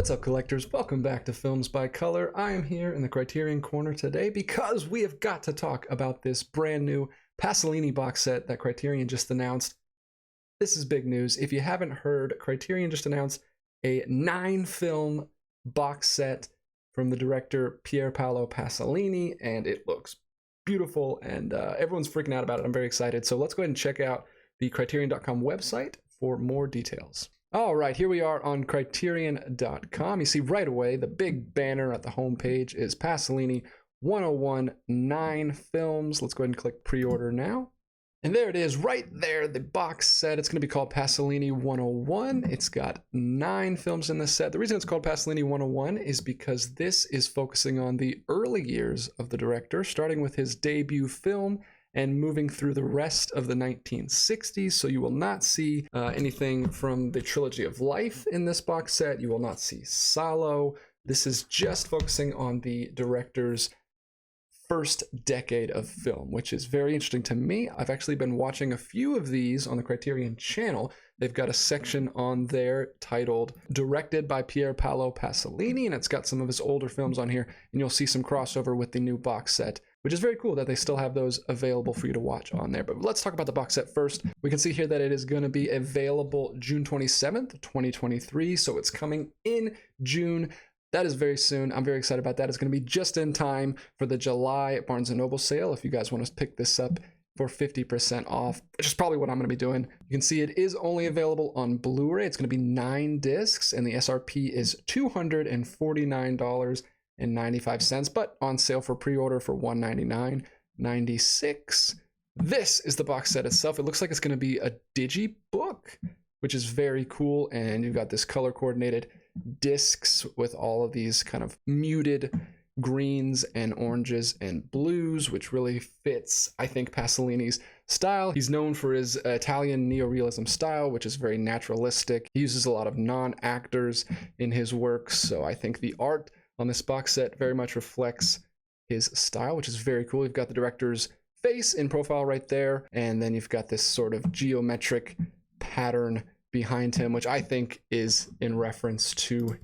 What's up, collectors? Welcome back to Films by Color. I am here in the Criterion Corner today because we have got to talk about this brand new Pasolini box set that Criterion just announced. This is big news. If you haven't heard, Criterion just announced a 9-film box set from the director Pier Paolo Pasolini, and it looks beautiful, and everyone's freaking out about it. I'm very excited. So let's go ahead and check out the Criterion.com website for more details. All right, here we are on Criterion.com. You see right away the big banner at the homepage is Pasolini 101 9 films. Let's go ahead and click pre-order now. And there it is, right there, the box set. It's going to be called Pasolini 101. It's got 9 films in this set. The reason it's called Pasolini 101 is because this is focusing on the early years of the director, starting with his debut film and moving through the rest of the 1960s. So you will not see anything from the trilogy of life in this box set. You will not see Salo. This is just focusing on the director's first decade of film, which is very interesting to me. I've actually been watching a few of these on the Criterion channel. They've got a section on there titled Directed by Pier Paolo Pasolini, and it's got some of his older films on here, and you'll see some crossover with the new box set, which is very cool that they still have those available for you to watch on there. But let's talk about the box set first. We can see here that it is going to be available June 27th, 2023, so it's coming in June. That is very soon. I'm very excited about that. It's going to be just in time for the July Barnes & Noble sale if you guys want to pick this up for 50% off, which is probably what I'm going to be doing. You can see it is only available on Blu-ray. It's going to be 9 discs, and the SRP is $249.95, but on sale for pre-order for $199.96. This is the box set itself. It looks like it's going to be a digibook, which is very cool, and you've got this color-coordinated discs with all of these kind of muted greens and oranges and blues, which really fits, I think, Pasolini's style. He's known for his Italian neorealism style, which is very naturalistic. He uses a lot of non-actors in his works, so I think the art on this box set very much reflects his style, which is very cool. You've got the director's face in profile right there, and then you've got this sort of geometric pattern behind him, which I think is in reference to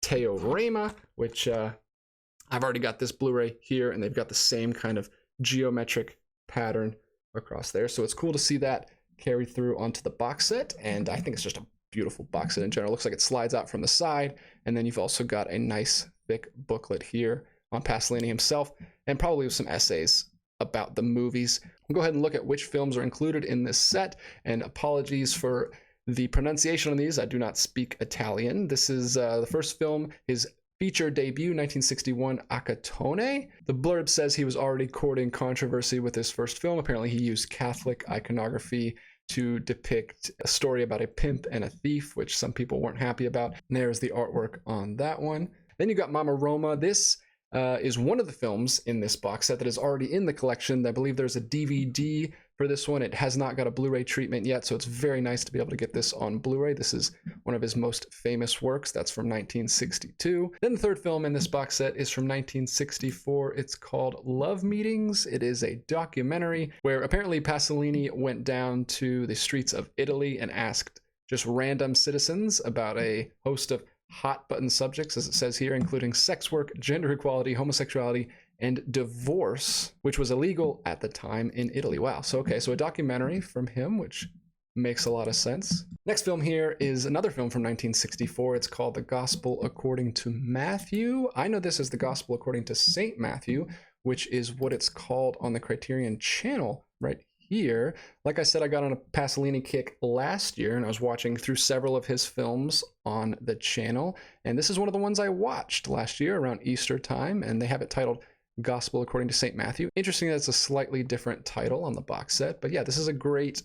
Teorama, which I've already got this Blu-ray here, and they've got the same kind of geometric pattern across there. So it's cool to see that carry through onto the box set, and I think it's just a beautiful box set in general. It looks like it slides out from the side, and then you've also got a nice thick booklet here on Pasolini himself, and probably with some essays about the movies. We'll go ahead and look at which films are included in this set, and apologies for the pronunciation on these. I do not speak Italian. This is the first film, his feature debut, 1961, Acatone. The blurb says he was already courting controversy with his first film. Apparently he used Catholic iconography to depict a story about a pimp and a thief, which some people weren't happy about. And there's the artwork on that one. Then you got Mama Roma. This is one of the films in this box set that is already in the collection. I believe there's a DVD for this one. It has not got a Blu-ray treatment yet, so it's very nice to be able to get this on Blu-ray. This is one of his most famous works. That's from 1962. Then the third film in this box set is from 1964. It's called Love Meetings. It is a documentary where apparently Pasolini went down to the streets of Italy and asked just random citizens about a host of hot button subjects, as it says here, including sex work, gender equality, homosexuality, and divorce, which was illegal at the time in Italy. Wow. So, okay, so a documentary from him, which makes a lot of sense. Next film here is another film from 1964. It's called The Gospel According to Matthew. I know this as The Gospel According to St. Matthew, which is what it's called on the Criterion channel right here. Like I said, I got on a Pasolini kick last year, and I was watching through several of his films on the channel, and this is one of the ones I watched last year around Easter time, and they have it titled Gospel According to St. Matthew. Interesting that it's a slightly different title on the box set, but yeah, this is a great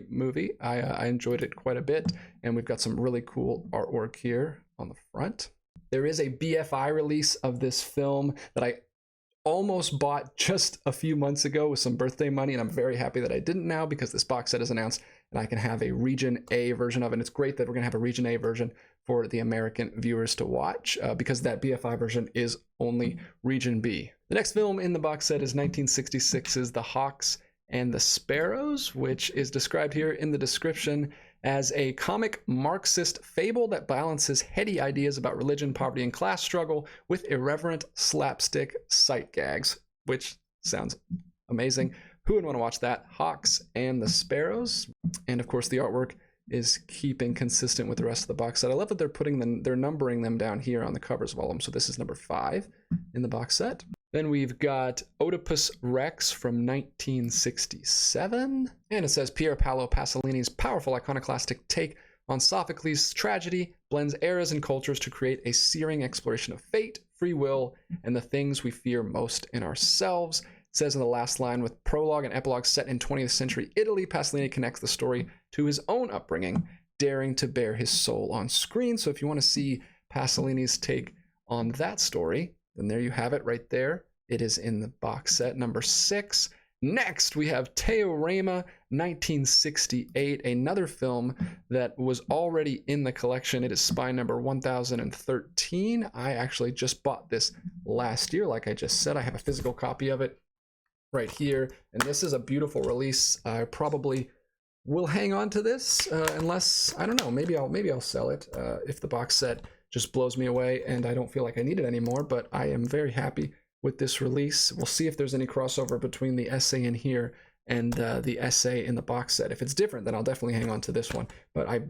movie. I enjoyed it quite a bit, and we've got some really cool artwork here on the front. There is a BFI release of this film that I almost bought just a few months ago with some birthday money, and I'm very happy that I didn't now because this box set is announced and I can have a Region A version of it. And it's great that we're gonna have a Region A version for the American viewers to watch because that BFI version is only Region B. The next film in the box set is 1966's The Hawks and the Sparrows, which is described here in the description as a comic Marxist fable that balances heady ideas about religion, poverty, and class struggle with irreverent slapstick sight gags, which sounds amazing. Who would want to watch that? Hawks and the Sparrows. And of course, the artwork is keeping consistent with the rest of the box set. I love that they're numbering them down here on the covers of all of them. So this is number 5 in the box set. Then we've got Oedipus Rex from 1967. And it says Pier Paolo Pasolini's powerful iconoclastic take on Sophocles' tragedy blends eras and cultures to create a searing exploration of fate, free will, and the things we fear most in ourselves. It says in the last line, with prologue and epilogue set in 20th century Italy, Pasolini connects the story to his own upbringing, daring to bare his soul on screen. So if you want to see Pasolini's take on that story, then there you have it right there. It is in the box set, number 6. Next, we have Teorama, 1968, another film that was already in the collection. It is spy number 1013. I actually just bought this last year, like I just said. I have a physical copy of it right here, and this is a beautiful release. I probably will hang on to this unless, I don't know, maybe I'll sell it if the box set just blows me away and I don't feel like I need it anymore. But I am very happy with this release. We'll see if there's any crossover between the essay in here and the essay in the box set. If it's different, then I'll definitely hang on to this one. But I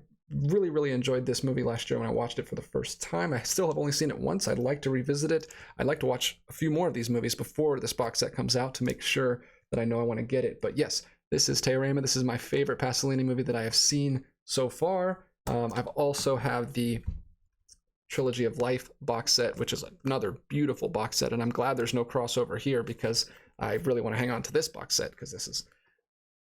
really enjoyed this movie last year when I watched it for the first time. I still have only seen it once. I'd like to revisit it. I'd like to watch a few more of these movies before this box set comes out to make sure that I know I want to get it. But yes, this is Teorama. This is my favorite Pasolini movie that I have seen so far. I've also have the Trilogy of Life box set, which is another beautiful box set, and I'm glad there's no crossover here because I really want to hang on to this box set because this is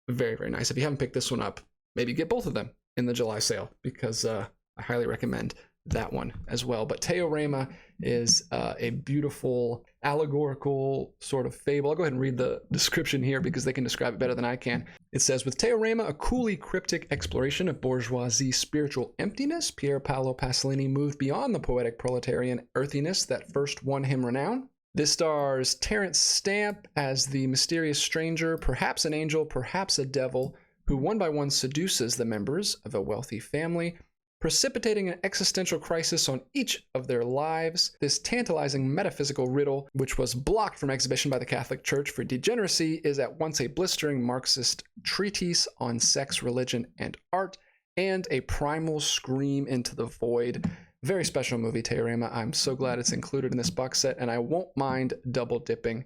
very nice. If you haven't picked this one up, maybe get both of them in the July sale because I highly recommend that one as well. But Teorama is a beautiful allegorical sort of fable. I'll go ahead and read the description here because they can describe it better than I can. It says, with Teorama, a coolly cryptic exploration of bourgeoisie spiritual emptiness, Pier Paolo Pasolini moved beyond the poetic proletarian earthiness that first won him renown. This stars Terence Stamp as the mysterious stranger, perhaps an angel, perhaps a devil, who one by one seduces the members of a wealthy family, precipitating an existential crisis on each of their lives. This tantalizing metaphysical riddle, which was blocked from exhibition by the Catholic Church for degeneracy, is at once a blistering Marxist treatise on sex, religion, and art, and a primal scream into the void. Very special movie, Teorama. I'm so glad it's included in this box set, and I won't mind double dipping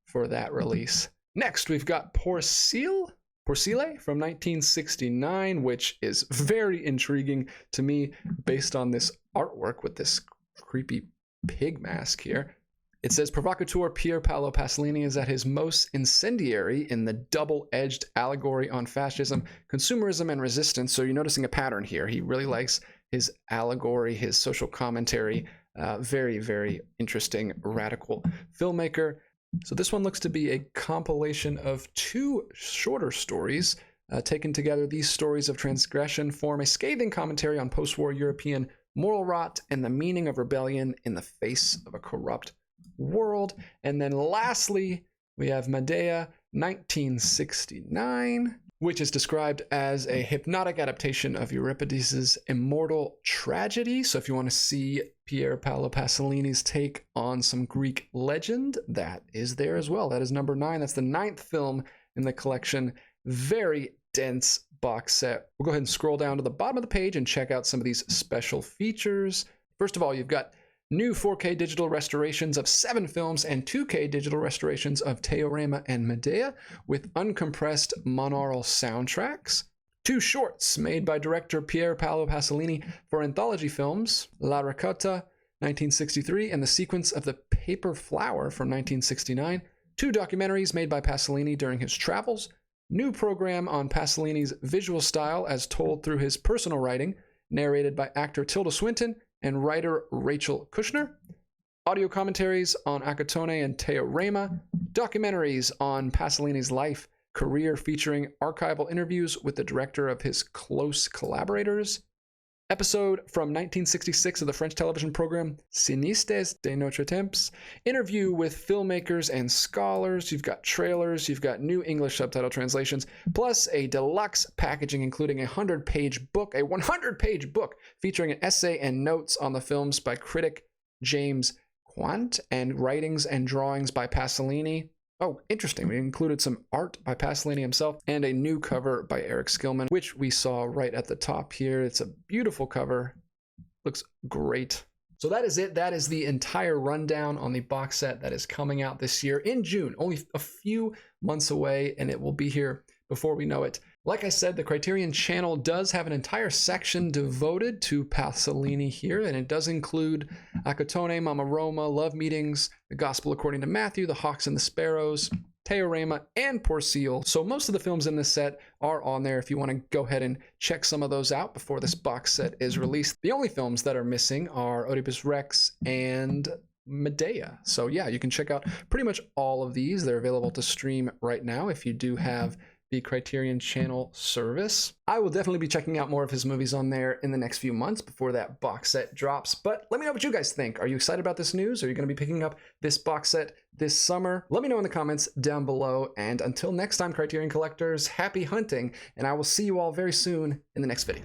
for that release. Next, we've got Porcile from 1969, which is very intriguing to me based on this artwork with this creepy pig mask here. It says, Provocateur Pier Paolo Pasolini is at his most incendiary in the double-edged allegory on fascism, consumerism, and resistance. So you're noticing a pattern here. He really likes his allegory, his social commentary. Very interesting, radical filmmaker. So this one looks to be a compilation of 2 shorter stories. Taken together, these stories of transgression form a scathing commentary on post-war European moral rot and the meaning of rebellion in the face of a corrupt world. And then lastly, we have Medea, 1969, which is described as a hypnotic adaptation of Euripides' immortal tragedy. So if you want to see Pier Paolo Pasolini's take on some Greek legend, that is there as well. That is number 9. That's the 9th film in the collection. Very dense box set. We'll go ahead and scroll down to the bottom of the page and check out some of these special features. First of all, you've got new 4K digital restorations of 7 films and 2K digital restorations of Teorama and Medea with uncompressed monaural soundtracks. 2 shorts made by director Pier Paolo Pasolini for anthology films, La Ricotta, 1963, and The Sequence of the Paper Flower from 1969. 2 documentaries made by Pasolini during his travels. New program on Pasolini's visual style as told through his personal writing, narrated by actor Tilda Swinton and writer Rachel Kushner. Audio commentaries on Acatone and Teorama. Documentaries on Pasolini's life, career featuring archival interviews with the director of his close collaborators. episode from 1966 of the French television program Sinistres de Notre Temps, interview with filmmakers and scholars. You've got trailers, you've got new English subtitle translations, plus a deluxe packaging including a 100-page book featuring an essay and notes on the films by critic James Quant and writings and drawings by Pasolini. Oh, interesting. We included some art by Pasolini himself and a new cover by Eric Skillman, which we saw right at the top here. It's a beautiful cover. Looks great. So that is it. That is the entire rundown on the box set that is coming out this year in June. Only a few months away, and it will be here before we know it. Like I said, the Criterion channel does have an entire section devoted to Pasolini here, and it does include Acatone, Mama Roma, Love Meetings, The Gospel According to Matthew, The Hawks and the Sparrows, Teorama, and Porcile. So most of the films in this set are on there if you want to go ahead and check some of those out before this box set is released. The only films that are missing are Oedipus Rex and Medea. So yeah, you can check out pretty much all of these. They're available to stream right now if you do have the Criterion channel service. I will definitely be checking out more of his movies on there in the next few months before that box set drops. But let me know what you guys think. Are you excited about this news? Are you going to be picking up this box set this summer? Let me know in the comments down below. And until next time, Criterion collectors, happy hunting, and I will see you all very soon in the next video.